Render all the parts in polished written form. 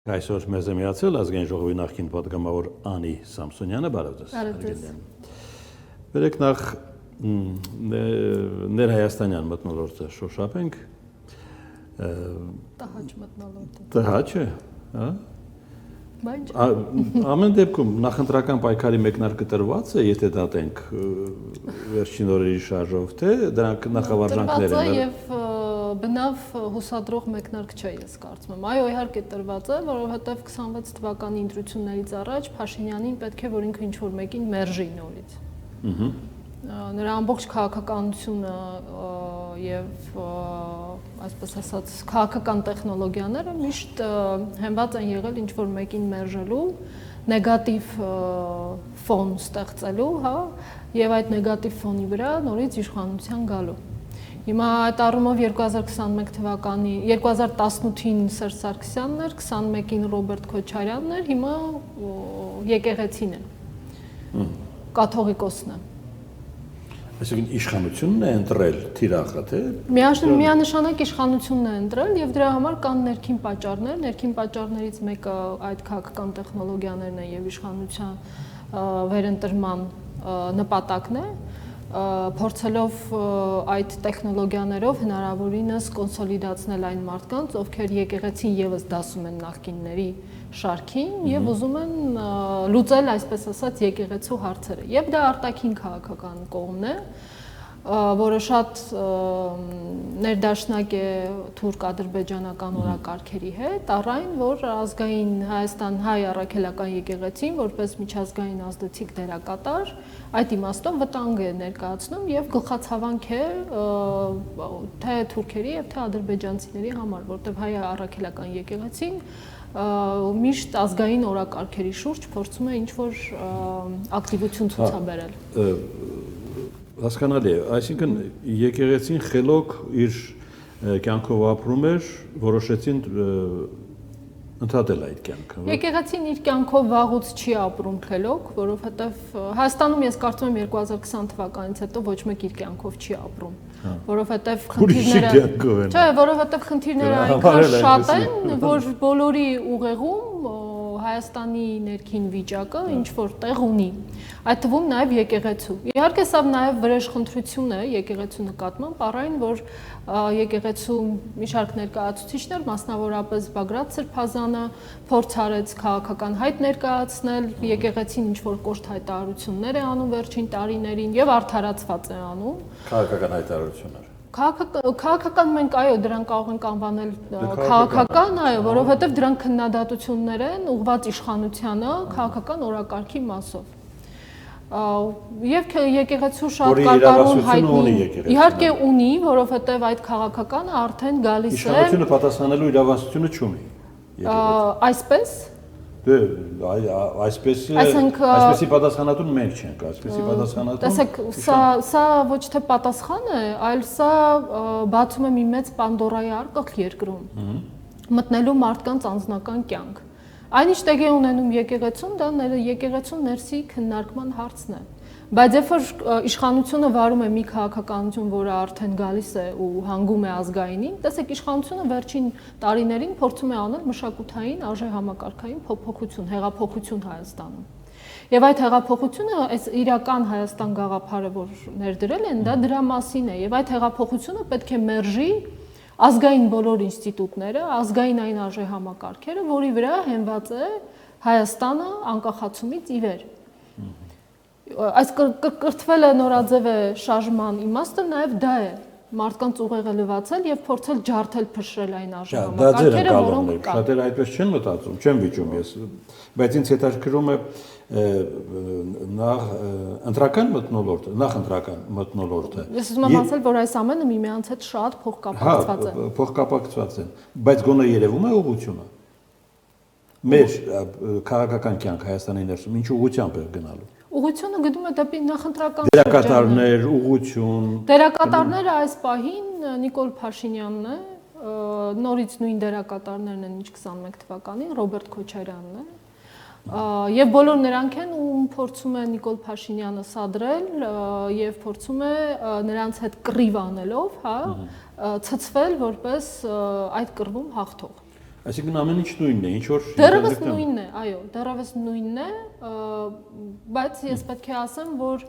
Այսօր մեզ է միացել ազգային ժողովի նախկին պատգամավոր Անի Սամսոնյանը, բարև ձեզ։ Վերեք նախ ներհայաստանյան մթնոլորտը շոշափենք։ Տհաճ մթնոլորտը։ Տհաճ է, հա։ Ամեն դեպքում նախընտրական պայքարի մեկնարկը տրված է, եթե դատենք վերջին օրերի շարժով, թե դրանք նախավարժանքներ են։ Տրված է եւ բնավ հուսադրող մեկնարկ չէ, ես կարծում եմ։ Այո, իհարկե տրված է, որովհետեւ 26 թվականի ընտրություններից առաջ Փաշինյանին պետք է որ ինքը ինչ-որ մեկին մերժի նորից։ Նրա ամբողջ քաղաքականությունը եւ այսպես ասած քաղաքական տեխնոլոգիաները միշտ հենված են եղել ինչ-որ մեկին մերժելու, նեգատիվ ֆոն ստեղծելու, հա, եւ այդ նեգատիվ ֆոնի վրա նորից իշխանության գալու։ Հիմա այդ առումով 2021 թվականի 2018-ին Սերժ Սարգսյանն էր, 21-ին Ռոբերտ Քոչարյանն էր, հիմա եկեղեցին է։ Կաթողիկոսն է։ Այսինքն իշխանությունն է ընտրել թիրախը, թե միանշանակ իշխանությունն է ընտրել եւ դրա համար կան ներքին պատճառներ, ներքին պատճառներից մեկը այդ քաղաքական տեխնոլոգիաներն են եւ իշխանության վերընտրման նպատակն է, փորձելով այդ տեխնոլոգիաներով հնարավորինս կոնսոլիդացնել այն մարդկանց, ովքեր եկեղեցին եւս դասում են նախկինների շարքին եւ ուզում են լուծել, այսպես ասած, եկեղեցու հարցերը։ Եվ դա արտաքին քաղաքական կողմն է, որը շատ ներդաշնակ է թուրք-ադրբեջանական օրակարգերի հետ, առայն որ ազգային Հայաստան-հայ առաքելական եկեղեցին որպես միջազգային ազդեցիկ դերակատար այդ իմաստով վտանգ է ներկայացնում եւ գլխացավանք է թե թուրքերի եւ թե ադրբեջանցիների համար, որտեղ հայ առաքելական եկեղեցին միշտ ազգային օրակարգերի շուրջ փորձում է ինչ-որ ակտիվություն ցուցաբերել։ Հասկանալի է, այսինքն եկեղեցին խելոք իր կյանքով ապրում էր, որոշեցին ընդհատել այդ կյանքը։ Եկեղեցին իր կյանքով վաղուց չի ապրում խելոք, որովհետև Հայաստանում ես կարծում եմ 2020 թվականից հետո ոչ մեկ իր կյանքով չի ապրում, որովհետև խնդիրները այնքան շատ են, որ բոլորի ուղեղում Հայաստանի ներքին վիճակը ինչ որ տեղ ունի, այդ թվում նաև եկեղեցու։ Իհարկե սա նաև վրեժխնդրություն է եկեղեցու նկատմամբ, առայն որ եկեղեցու մի շարք ներկայացուցիչներ, մասնավորապես Բագրատ Սրբազանը փորձ արեց քաղաքական հայտ ներկայացնել, եկեղեցին ինչ որ կոշտ հայտարարություններ է անում վերջին տարիներին եւ արդարացված է անում։ Քաղաքական հայտարարություններ։ Քաղաքական մենք այո դրանք կարող ենք անվանել քաղաքական, այո, որովհետև դրանք քննադատություններ են ուղղված իշխանությանը քաղաքական օրակարգի մասով։ Եվ եկեղեցու շատ կարկառուն հայտնի իհարկե ունի, որովհետև այդ քաղաքականը արդեն գալիս է իշխանությունը պատասխանելու իրավասությունը չունի։ Այսպես այսպեսի պատասխանատուն մենք չենք, այսպեսի պատասխանատուն։ Տեսեք, սա ոչ թե պատասխան է, այլ սա բացում է մի մեծ Պանդորայի արկղ երկրում, մտնելու մարդկանց անձնական կյանք։ Այնինչ տեղի է ունենում եկեղեցում, դա եկեղեցու ներսի քննարկման հարցն է։ Բայց երբ որ իշխանությունը վարում է մի քաղաքականություն, որը արդեն գալիս է ու հանգում է ազգայինին, տեսեք, իշխանությունը վերջին տարիներին փորձում է անել մշակութային արժեհամակարգային փոփոխություն, հեղափոխություն Հայաստանում։ Եվ այդ հեղափոխությունը, այս իրական Հայաստան գաղափարը, որ ներդրել են, դա դրա մասին է, եւ այդ հեղափոխությունը պետք է մերժի ազգային բոլոր ինստիտուտները, ազգային այն արժեհամակարգերը, որի վրա հենված է Հայաստանը անկախացումից ի վեր։ Այս կրթվելը նորաձև է շարժման իմաստը նաև դա է մարդկանց ուղեղը լվացել եւ փորձել ջարդել փշրել այն արժեհամակարգերը, որոնք կան։ Շատերը այդպես չեն մտածում, չեն վիճում ես, բայց ինձ հետաքրքրում է նախ ընտրական մթնոլորտը։ Ես ուզում եմ ասել, որ այս ամենը միմյանց հետ շատ փոխկապակցված է։ Փոխկապակցված են, բայց գոնե երևում է ուղղությունը։ Մեր քաղաքական կյանք Հայաստանի ներսում ինչ ուղղությամբ է գնալու։ Ուղղությունը գնում է դեպի նախընտրական դերակատարներ, ուղղություն։ Դերակատարները այս պահին Նիկոլ Փաշինյանն է, նորից նույն դերակատարներն են ինչ 21 թվականին, Ռոբերտ Քոչարյանն է, եւ բոլոր նրանք են, ում փորձում է Նիկոլ Փաշինյանը սադրել եւ փորձում է նրանց հետ կռիվ անելով, հա, ցցվել որպես այդ կռվում հաղթող։ Այսինքն ամեն ինչ նույնն է, ինչ որ Դեռևս նույնն է, այո, դեռևս նույնն է, բայց ես պետք է ասեմ, որ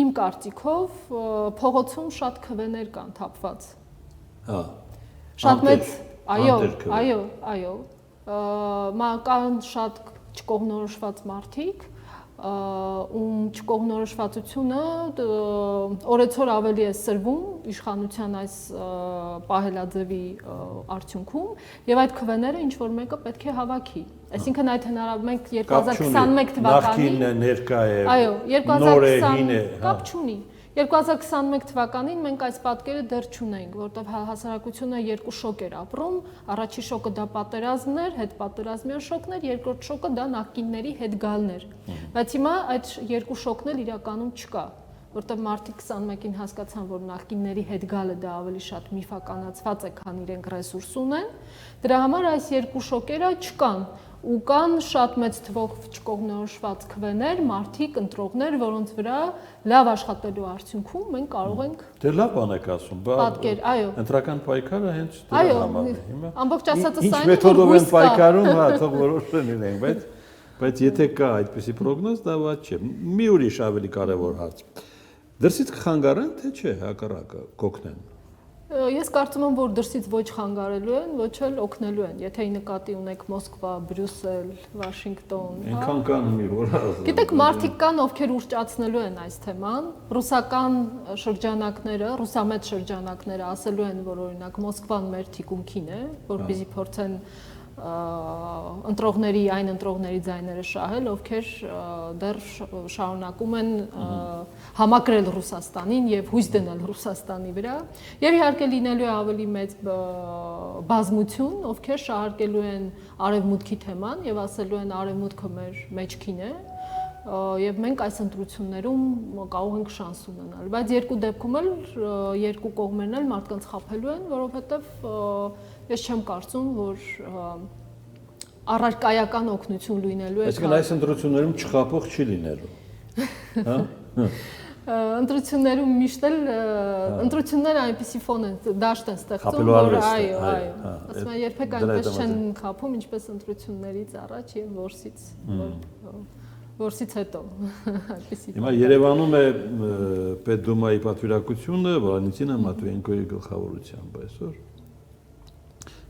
իմ կարծիքով փողոցում շատ քվեներ կան թափված։ Հա։ Շատ մեծ, այո, կան շատ չկողմնորոշված մարդիկ, ում չկողմնորոշվածությունը օրեցօր ավելի է սրվում իշխանության այս պահելաձևի արդյունքում եւ այդ քվեները ինչ որ մեկը պետք է հավաքի։ Այսինքն այդ մենք 2021 թվականին ներկա է, այո, նոր է, հին է, կապ չունի։ 2021 թվականին մենք այս պատկերը դեռ չունենք, որտեղ հասարակությունը երկու շոկ էր ապրում, առաջի շոկը դա պատերազմն էր, հետպատերազմյան շոկն էր, երկրորդ շոկը դա նախկինների հետ գալն էր։ Բայց հիմա այդ երկու շոկն էլ իրականում չկա, որտեղ մարդիկ 21-ին հասկացան, որ նախկինների հետ գալը դա ավելի շատ միֆականացված է, քան իրենք ռեսուրս ունեն։ Դրա համար այս երկու շոկերը չկան։ Ու կան շատ մեծ թվով չկողմնորոշված քվեներ, մարդիկ, ընտրողներ, որոնց վրա լավ աշխատելու արդյունքում մենք կարող ենք Դե լավ բան եք ասում, պատկեր, այո։ Ընտրական պայքարը հենց դրա համար է հիմա։ Ամբողջ ասածը Ինչ սա է, մեթոդով են պայքարում, հա, թող որոշեն իրենք, բայց եթե կա այդպիսի պրոգնոզ, դա ված չէ։ Մի ուրիշ ավելի կարևոր հարց։ Դրսից կխանգարեն, թե չէ, հակառակը կօգնեն։ Ես կարծում եմ, որ դրսից ոչ խանգարելու են, ոչ էլ օգնելու են, եթե նկատի ունեք Մոսկվա, Բրյուսել, Վաշինգտոն, հա։ Այնքան կան մի որ ասում։ Գիտեք, մարդիկ կան, ովքեր ուռճացնելու են այս թեման, ռուսական շրջանակները, ռուսամետ շրջանակները ասելու են, որ օրինակ Մոսկվան մեր թիկունքին է, որպեսզի փորձեն ընտրողների այն ընտրողների ձայները շահել, ովքեր դեռ շարունակում են համակրել Ռուսաստանին եւ հույս դնել Ռուսաստանի վրա եւ իհարկե լինելու է ավելի մեծ բազմություն, ովքեր շահարկելու են արևմուտքի թեման եւ ասելու են արևմուտքը մեր մեջքին է եւ մենք այս ընտրություններում կարող ենք շանս ունենալ, բայց երկու դեպքում էլ երկու կողմերն էլ մարդկանց խաբելու են, որովհետեւ ես չեմ կարծում, որ առարկայական օգնություն լինելու է։ Այսինքն այս ընտրություններում չխաբող չի լինելու։ Հա։ Ընտրություններում միշտ էլ ընտրությունները այնպեսի ֆոն են, դաշտ են ստեղծում, որ այո, ասում են երբեք այնպես չեն խաբում, ինչպես ընտրություններից առաջ եւ որսից հետո, այդպեսի։ Հիմա Երևանում է Պետդումայի պատվիրակությունը Վալենտինա Մատվիենկոյի գլխավորությամբ այսօր։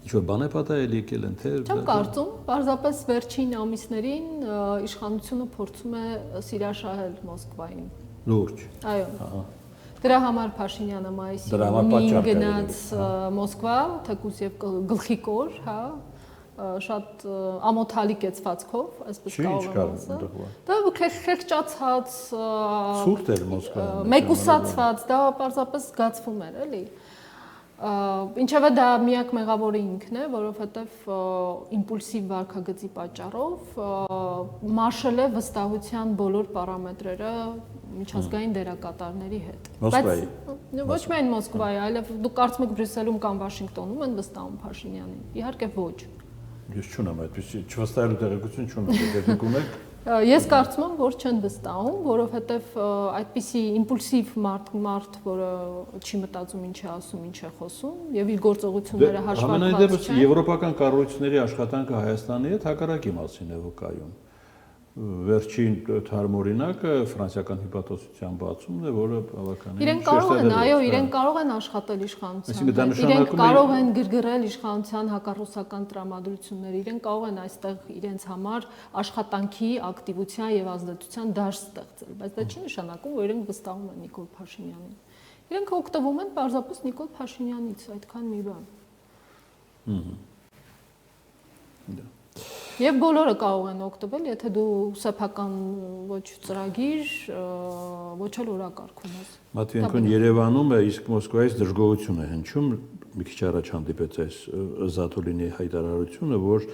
Ինչ-որ բան է պատահել եկել են, թե Չեմ կարծում, պարզապես վերջին ամիսներին իշխանությունը փորձում է սիրաշահել Մոսկվային։ Լուրջ։ Այո։ Դրա համար Փաշինյանը մայիսին գնաց Մոսկվա, թեկուզ եւ գլխիկոր, հա, շատ ամոթալի կեցվածքով, այսպես կարող եմ ասել։ Դա քեքճացած, ցուրտ էր Մոսկվայում։ Մեկուսացված, դա պարզապես զգացվում էր, էլի։ Ինչևէ դա միակ մեղավորը ինքն է, որովհետև իմպուլսիվ վարքագծի պատճառով մաշել է վստահության բոլոր պարամետրերը միջազգային դերակատարների հետ։ Մոսկվայի։ Ոչ միայն Մոսկվայի, այլև դուք կարծում եք Բրյուսելում կամ Վաշինգտոնում են վստահում Փաշինյանին։ Իհարկե ոչ։ Ես չունեմ այդպեսի չվստահելու տեղեկություն չունեմ, եթե դուք ունեք։ Ես կարծում եմ, որ չեն վստահում, որովհետև այդպիսի իմպուլսիվ մարդ, որը չի մտածում ինչ է ասում, ինչ է խոսում, եւ իր գործողությունները հաշվարկված չեն։ Եվրոպական կառույցների աշխատանքը Հայաստանի հետ հակառակի մասին է վկայում։ Վերջին թարմօրինակը ֆրանսիական հիպոթոսության բացումն է, որը բավականին Իրենք կարող են, այո, իրենք կարող են աշխատել իշխանության հետ։ Իրենք կարող են գրգռել իշխանության հակառուսական տրամադրությունները, իրենք կարող են այստեղ իրենց համար աշխատանքի, ակտիվության եւ ազդեցության դաշտ ստեղծել, բայց դա չի նշանակում, որ իրենք վստահում են Նիկոլ Փաշինյանին։ Իրենք օգտվում են պարզապես Նիկոլ Փաշինյանից, այդքան մի բան։ Եվ բոլորը կարող են օգտվել, եթե դու սեփական ոչ ծրագիր, ոչ էլ օրակարգ ունես։ Մատվիենկոն Երևանում է, իսկ Մոսկվայից դժգոհություն է հնչում, մի քիչ առաջ հանդիպեց այս Զաթոլինի հայտարարությունը, որ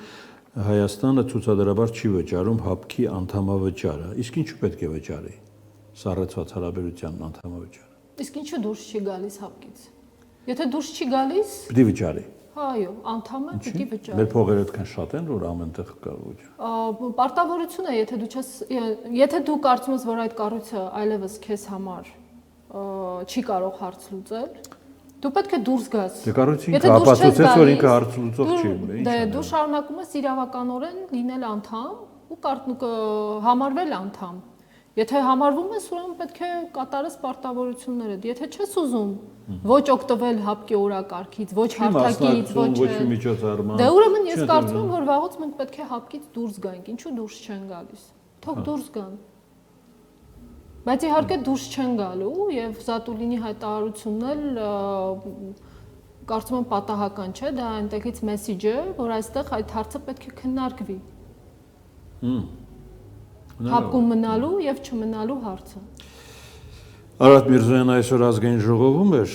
Հայաստանը ցուցադրաբար չի վճարում ՀԱՊԿ-ի անդամավճարը, իսկ ինչու պետք է վճարի սառեցված հարաբերության անդամավճարը։ Իսկ ինչու դուրս չի գալիս ՀԱՊԿ-ից։ Եթե դուրս չի գալիս, պիտի վճարի։ Այո, անդամը պիտի վճարի։ Մեր փողերը այդքան շատ են, որ ամենտեղ կա վճար։ Պարտավորություն է, եթե դու կարծում ես, որ այդ կառույցը այլևս քեզ համար չի կարող հարց լուծել, Դու պետք է դուրս գաս։ Դե կառույցը ապացուցեց, որ ինքը հարց լուծող չի։ Դե դու շարունակում ես իրավականորեն լինել անդամ ու համարվել անդամ։ Եթե համարվում ես, ուրեմն պետք է կատարես պարտավորություններդ։ Եթե չես ուզում ոչ օգտվել հապկի օրակարգից, ոչ հարթակից, ոչ միջոցառման։ Դե ուրեմն ես կարծում եմ, որ վաղուց մենք պետք է հապկից դուրս գանք։ Ինչու դուրս չեն գալիս։ Թող դուրս գան։ Բայց իհարկե դուրս չեն գալու եւ Զատուլինի հայտարարությունն էլ կարծում եմ պատահական չէ, դա այնտեղից մեսիջ է, որ այստեղ այդ հարցը պետք է քննարկվի։ Հապկում մնալու եւ չմնալու հարցը։ Արարատ Միրզոյանը այսօր ազգային ժողովում էր,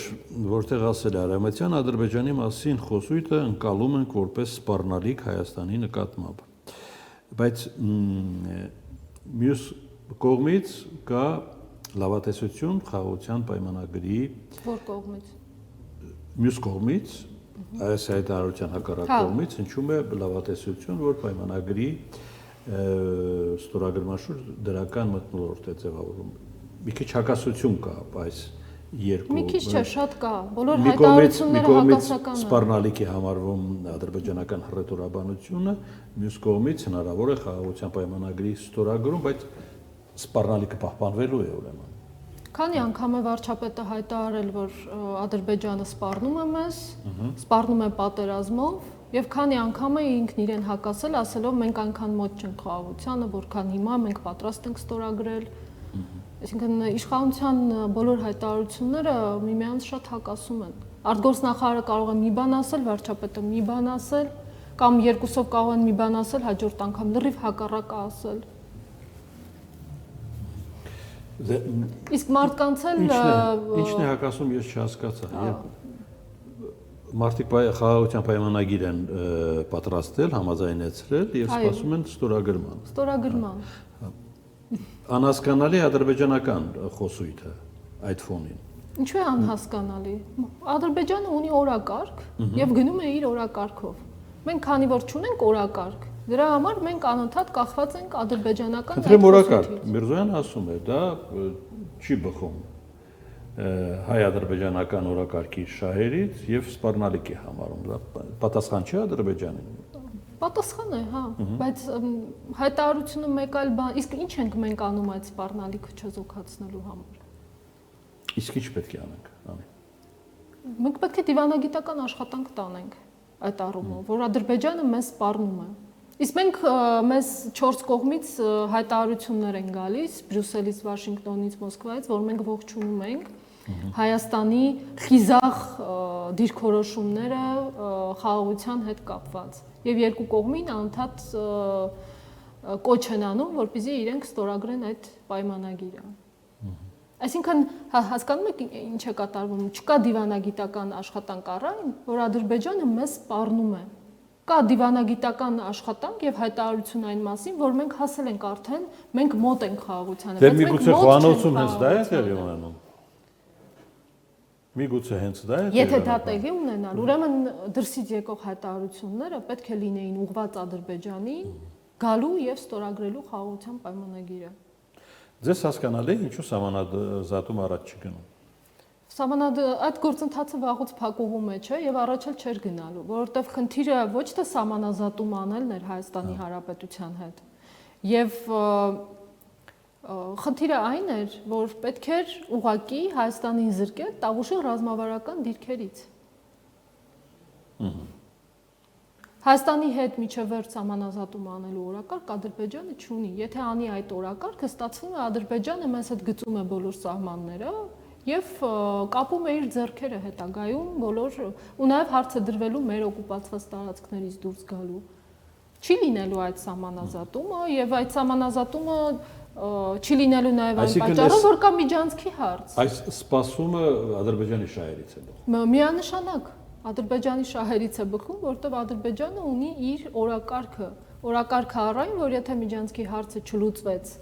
որտեղ ասել է Արևմտյան Ադրբեջանի մասին խոսույթը ընկալում ենք որպես սպառնալիք Հայաստանի նկատմամբ։ Բայց մյուս կողմից կա լավատեսություն խաղաղության պայմանագրի Որ կողմից։ Մյուս կողմից այս հայտարարության հակառակ կողմից հնչում է լավատեսություն, որ պայմանագրի ստորագրման շուրջ դրական մթնոլորտ է ձևավորում։ Մի քիչ հակասություն կա այս երկու։ Մի քիչ չէ, շատ կա։ Բոլոր հայտարարությունները հակասական են։ Սպառնալիք է համարվում ադրբեջանական հռետորաբանությունը, մյուս կողմից հնարավոր է խաղաղության պայմանագրի ստորագրում, բայց սպառնալիքը պահպանվելու է ուրեմն։ Քանի անգամ է վարչապետը հայտարարել, որ Ադրբեջանը սպառնում է մեզ, սպառնում է պատերազմով, եւ քանի անգամ է ինքն իրեն հակասել, ասելով մենք այնքան մոտ չենք խաղաղությանը, որքան հիմա մենք պատրաստ ենք ստորագրել։ Այսինքն իշխանության բոլոր հայտարարությունները միմյանց շատ հակասում են։ Արտգործնախարարը կարող է մի բան ասել, վարչապետը մի բան ասել, կամ երկուսով կարող են մի բան ասել, հաջորդ անգամ լրիվ հակառակը ասել։ Իսկ մարդկանց էլ Ինչն է հակասում, ես չհասկացա։ Մարդիկ խաղաղության պայմանագիր են պատրաստել, համաձայնեցրել եւ սպասում են ստորագրման։ Ստորագրման։ Անհասկանալի ադրբեջանական խոսույթը այդ ֆոնին։ Ինչու է անհասկանալի։ Ադրբեջանը ունի օրակարգ եւ գնում է իր օրակարգով։ Մենք քանի որ չունենք օրակարգ, դրա համար մենք անընդհատ կախված ենք ադրբեջանական այդ օրակարգ։ Միրզոյանը ասում է, դա չի բխում հայ-ադրբեջանական օրակարգի շահերից եւ սպառնալիք է համարում։ Դա պատասխան չէ Ադրբեջանին։ Պատասխան է, հա, բայց հայտարարությունը մեկ այլ բան, իսկ ինչ ենք մենք անում այդ սպառնալիքը չզոքացնելու համար։ Իսկ ինչ պետք է անենք, Անի։ Մենք պետք է դիվանագիտական աշխատանք տանենք այդ առումով, որ Ադրբեջանը մեզ սպառնում է։ Իսկ մենք մեզ 4 կողմից հայտարարություններ են գալիս, Բրյուսելից, Վաշինգտոնից, Մոսկվայից, որ մենք ողջունում ենք Հայաստանի խիզախ դիրքորոշումները խաղաղության հետ կապված։ Եվ երկու կողմին անընդհատ կոչ են անում, որպեսզի իրենք ստորագրեն այդ պայմանագիրը։ Այսինքն հասկանում եք ինչ է կատարվում, չկա դիվանագիտական աշխատանք առայն, որ Ադրբեջանը մեզ սպառնում է։ Կա դիվանագիտական աշխատանք եւ հայտարարություն այն մասին, որ մենք հասել ենք արդեն, մենք մոտ ենք խաղաղությանը, բայց մենք միգուցե խոհանոցում հենց դա է տեղի ունենում։ Միգուցե հենց դա է։ Եթե դա տեղի ունենալ, ուրեմն դրսից եկող հայտարարությունները պետք է լինեին ուղղված Ադրբեջանին գալու եւ ստորագրելու խաղաղության պայմանագիրը։ Ձեզ հասկանալի է ինչու սահմանազատում առաջ չգնում։ Այդ գործընթացը վաղուց փակուղու մեջ է եւ առաջ էլ չէր գնալու, որովհետեւ խնդիրը ոչ թե սահմանազատում անելն էր Հայաստանի Հանրապետության հետ։ Եվ խնդիրը այն էր, որ պետք էր ուղղակի Հայաստանին զրկել Տավուշի ռազմավարական դիրքերից։ Հայաստանի հետ միջև վերջ սահմանազատում անելու օրակարգ Ադրբեջանը չունի։ Եթե անի այդ օրակարգը, ստացվում է Ադրբեջանը մեզ հետ գծում է բոլոր սահմանները եւ կապում է իր ձեռքերը հետագայում բոլոր ու նաեւ հարցը դրվելու մեր օկուպացված տարածքներից դուրս գալու։ Չի լինելու այդ սահմանազատումը եւ այդ սահմանազատումը չի լինելու նաեւ այն պատճառով, որ կա միջանցքի հարց։ Այս սպասումը Ադրբեջանի շահերից է բխում։ Միանշանակ Ադրբեջանի շահերից է բխում, որտեղ Ադրբեջանը ունի իր օրակարգը։ Օրակարգը առայն, որ եթե միջանցքի հարցը չլուծվեց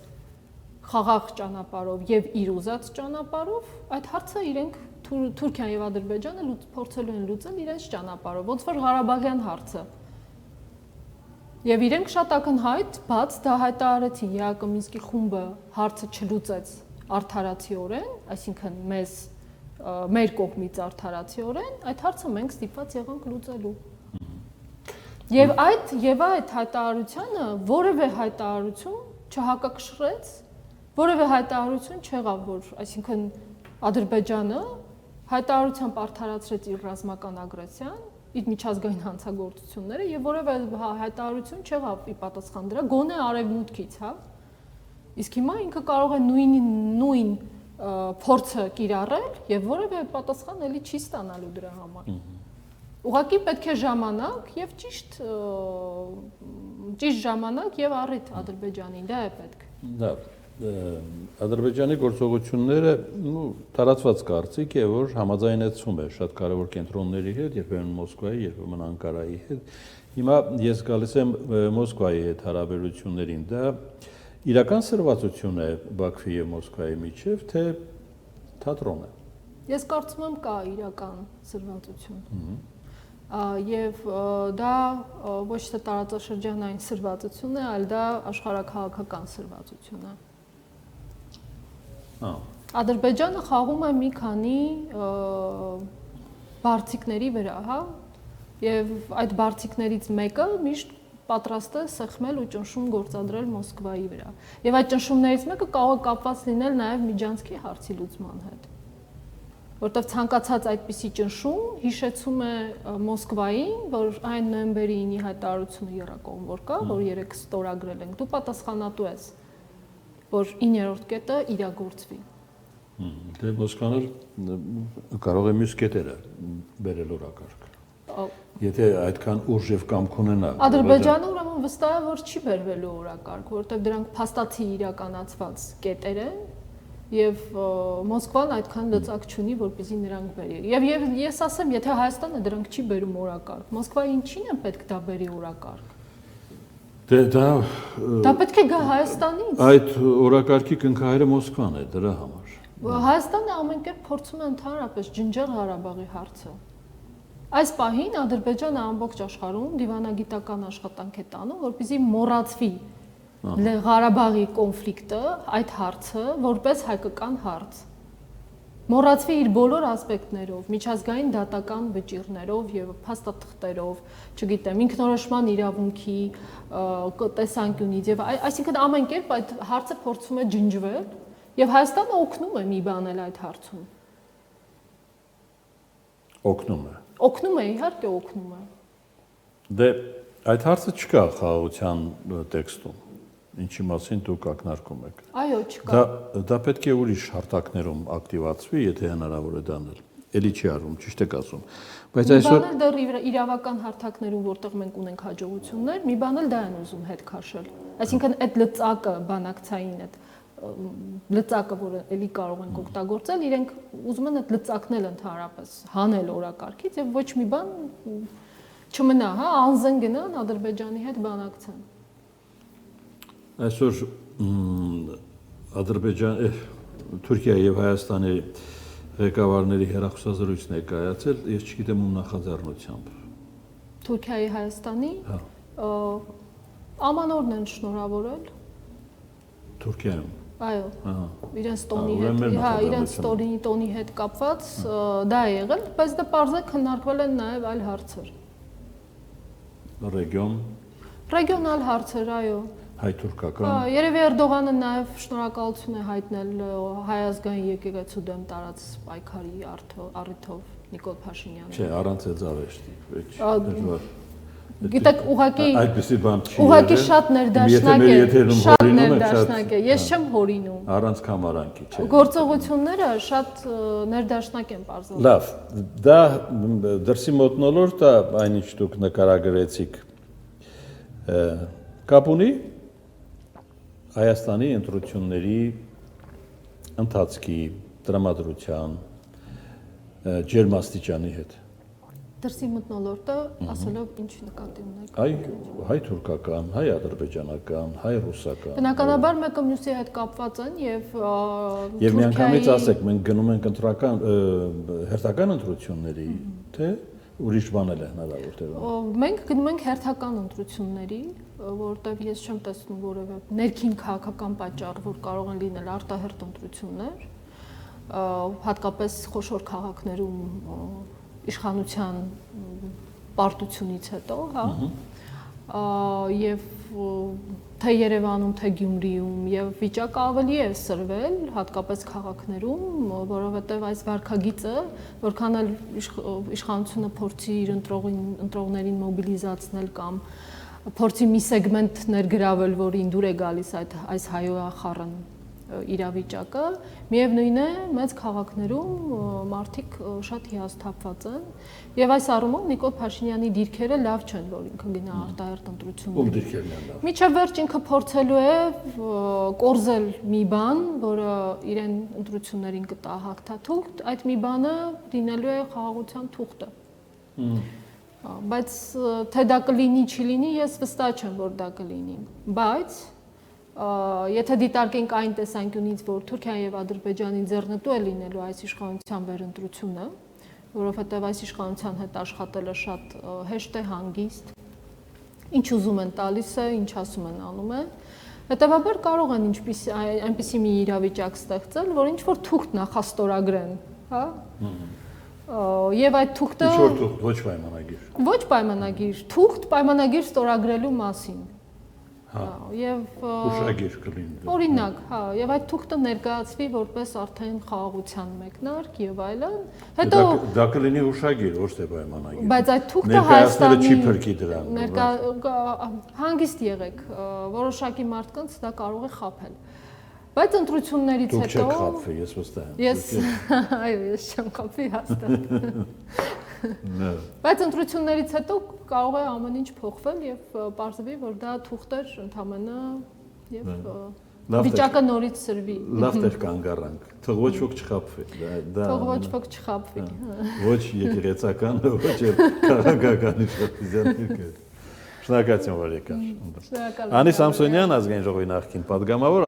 խաղաղ ճանապարհով եւ իր ուզած ճանապարհով, այդ հարցը իրենք Թուրքիան եւ Ադրբեջանը փորձելու են լուծել իրենց ճանապարհով, ոնց որ Ղարաբաղյան հարցը։ Եվ իրենք շատ ակնհայտ բաց դա հայտարարեցին, ԵԱԿ Մինսկի խումբը հարցը չլուծեց արդարացիորեն, այսինքն մեզ մեր կողմից արդարացիորեն, այդ հարցը մենք ստիպված եղանք լուծելու։ Եվ այդ հայտարարությունը որևէ հայտարարություն չհակակշռեց, որևէ հայտարարություն չեղավ, որ այսինքն Ադրբեջանը հայտարարությամբ արդարացրեց իր ռազմական ագրեսիան, իր միջազգային հանցագործությունները եւ որևէ հայտարարություն չեղավ ի պատասխան դրա, գոնե արևմուտքից, հա։ Իսկ հիմա ինքը կարող է նույն փորձը կիրառել եւ որևէ պատասխան էլի չի ստանալու դրա համար։ Ուղղակի պետք է ժամանակ եւ ճիշտ ժամանակ եւ առիթ Ադրբեջանին, դա է պետք։ Դա Ադրբեջանի գործողությունները տարածված կարծիք է, որ համաձայնեցում է շատ կարևոր կենտրոնների հետ, երբեմն Մոսկվայի, երբեմն Անկարայի հետ։ Հիմա ես գալիս եմ Մոսկվայի հետ հարաբերություններին, դա իրական սրվածություն է Բաքվի եւ Մոսկվայի միջև, թե թատրոն է։ Ես կարծում եմ կա իրական սրվածություն։ Եվ դա ոչ թե տարածաշրջանային սրվածություն է, այլ դա աշխարհաքաղաքական սրվածություն է։ Ադրբեջանը խաղում է մի քանի բարձիկների վրա, հա, եւ այդ բարձիկներից մեկը միշտ պատրաստ է սեղմել ու ճնշում գործադրել Մոսկվայի վրա։ Եվ այդ ճնշումներից մեկը կարող է կապված լինել նաեւ Միջանցքի հարցի լուծման հետ։ Որտեվ ցանկացած այդպիսի ճնշում հիշեցում է Մոսկվային, որ այն նոյեմբերի 9-ի հայտարարությունը եռակողմ որ կա, որ երեք ստորագրել ենք, դու պատասխանատու ես, որ 9-րդ կետը իրագործվի։ Դե Մոսկվան կարող է մյուս կետերը բերել օրակարգ։ Եթե այդքան ուժ եւ կամք ունենա։ Ադրբեջանը ուրեմն վստահ է, որ չի բերվելու օրակարգ, որտեղ դրանք փաստացի իրականացված կետեր են եւ Մոսկվան այդքան լծակ չունի, որպեսզի նրանք բերի։ Եվ ես ասեմ, եթե Հայաստանը դրանք չի բերում օրակարգ, Մոսկվայի ինչին է պետք դա բերի օրակարգ։ Դե դա պետք է գա Հայաստանից։ Այդ օրակարգի կնքահայրը Մոսկվան է դրա համար։ Հայաստանը ամեն կերպ փորձում է ընդհանրապես ջնջել Ղարաբաղի հարցը։ Այս պահին Ադրբեջանը ամբողջ աշխարհում դիվանագիտական աշխատանք է տանում, որպեսզի մոռացվի Ղարաբաղի կոնֆլիկտը, այդ հարցը, որպես հայկական հարց։ Մոռացվի իր բոլոր ասպեկտներով, միջազգային դատական վճիռներով եւ փաստաթղթերով, չգիտեմ, ինքնորոշման իրավունքի տեսանկյունից եւ այսինքն ամեն կերպ այդ հարցը փորձում է ջնջվել եւ Հայաստանը օգնում է մի բան էլ այդ հարցում։ Օգնում է, իհարկե օգնում է։ Դե այդ հարցը չկա խաղաղության տեքստում, ինչի մասին դուք ակնարկում եք։ Այո, չկա։ Դա պետք է ուրիշ հարթակներում ակտիվացվի, եթե հնարավոր է դանել։ Էլի չի արվում, ճիշտ եք ասում։ Բայց այսօր մի բան էլ դեռ իրավական հարթակներում, որտեղ մենք ունենք հաջողություններ, մի բան էլ դա են ուզում հետ քաշել։ Այսինքն այդ լծակը բանակցային այդ լծակը, որը էլի կարող ենք օգտագործել, իրենք ուզում են այդ լծակն էլ ընդհանրապես հանել օրակարգից եւ ոչ մի բան չմնա, հա, անզեն գնան Ադրբեջանի հետ բանակցեն։ Այսօր Թուրքիայի եւ Հայաստանի ղեկավարների հեռախոսազրույցն է կայացել, ես չգիտեմ ում նախաձեռնությամբ։ Թուրքիայի Հայաստանի ամանորն են շնորհավորել։ Թուրքիայում։ Այո։ Իրենց տոնի հետ, հա, իրենց տոնի հետ կապված դա է եղել, բայց դա պարզե քննարկվել են նաև այլ հարցեր։ Ռեգիոնալ հարցեր, այո։ Հայ-թուրքական։ Երևի Էրդողանը նաև շնորհակալություն է հայտնել Հայ ազգային եկեղեցու դեմ տարած պայքարի առիթով Նիկոլ Փաշինյանին։ Չէ, առանց դժվար։ Գիտեք, ուղղակի այդպեսի բան չի։ Ուղղակի շատ ներդաշնակ է։ Ես չեմ հորինում։ Առանց կամարանքի, չէ։ Գործողությունները շատ ներդաշնակ են բարձր։ Լավ, դա դրսի մոտնոլորտ է, այնինչ դուք նկարագրեցիք։ Կապ ունի Հայաստանի ընտրությունների ընթացքի, տրամադրության, ջերմաստիճանի հետ։ Դրսի մթնոլորտը ասելով ինչ նկատի ունեք։ Հայ-թուրքական, հայ-ադրբեջանական, հայ-ռուսական։ Բնականաբար մեկը մյուսի հետ կապված են եւ միանգամից ասեք, մենք գնում ենք ընտրական հերթական ընտրությունների, թե ուրիշ բան էլ է հնարավոր տեղում։ Մենք գնում ենք հերթական ընտրությունների, որտեղ ես չեմ տեսնում որևէ ներքին քաղաքական պատճառ, որ կարող են լինել արտահերթ ընտրություններ։ հատկապես խոշոր քաղաքներում իշխանության պարտությունից հետո, հա, եւ թե Երևանում, թե Գյումրիում եւ վիճակը ավելի է սրվել, հատկապես քաղաքներում, որովհետեւ այս վարքագիծը, որքան էլ իշխանությունը փորձի իր ընտրողներին մոբիլիզացնել կամ փորձի մի սեգմենտ ներգրավել, որին դուր է գալիս այս հայոյախառն իրավիճակը, միևնույն է, մեծ քաղաքներում մարդիկ շատ հիասթափված են եւ այս առումով Նիկոլ Փաշինյանի դիրքերը լավ չեն, որ ինքը գնա արտահերթ ընտրությունների։ Ում դիրքերն են լավ։ Միջև վերջ ինքը փորձելու է կորզել մի բան, որը իրեն ընտրություններին կտա հաղթաթուղթ, այդ մի բանը լինելու է խաղաղության թուղթը։ Բայց թե դա կլինի, չի լինի, ես վստահ չեմ, որ դա կլինի, բայց եթե դիտարկենք այն տեսանկյունից, որ Թուրքիան եւ Ադրբեջանի ձեռնտու է լինելու այս իշխանության վերընտրությունը, որովհետեւ այս իշխանության հետ աշխատելը շատ հեշտ է, հանգիստ, ինչ ուզում են տալիս է, ինչ ասում են անում է, հետեւաբար կարող են այնպիսի մի իրավիճակ ստեղծել, որ ինչ որ թուղթ նախաստորագրեն, հա։ Եվ այդ թուղթը Ինչ որ թուղթ, ոչ պայմանագիր։ Ոչ պայմանագիր, թուղթ պայմանագիր ստորագրելու մասին։ Եվ ուշագիր կլինի։ Օրինակ, հա, եւ այդ թուղթը ներկայացվի որպես արդեն խաղաղության մեկնարկ եւ այլն։ Հետո դա կլինի ուշագիր, ոչ թե պայմանագիր։ Բայց այդ թուղթը Հայաստանի չի փրկի դրան։ հանգիստ եղեք, որոշակի մարդկանց դա կարող է խաբել։ Բայց ընտրություններից հետո Դուք չեք խաբվի, ես վստահ եմ։ Ես, այո, ես չեմ խաբվի հաստատ։ Բայց ընտրություններից հետո կարող է ամեն ինչ փոխվել եւ պարզվի, որ դա թուղթ էր ընդամենը եւ վիճակը նորից սրվի։ Լավ դեր կանգ առանք։ Թող ոչ ոք չխաբվի։ Թող ոչ ոք չխաբվի։ Ոչ եկեղեցական, ոչ քաղաքական իշխանության։ Շնորհակալություն, որ եկար։ Շնորհակալ եմ։ Անի Սամսոնյան, ազգային ժողովի նախկին պատգամավոր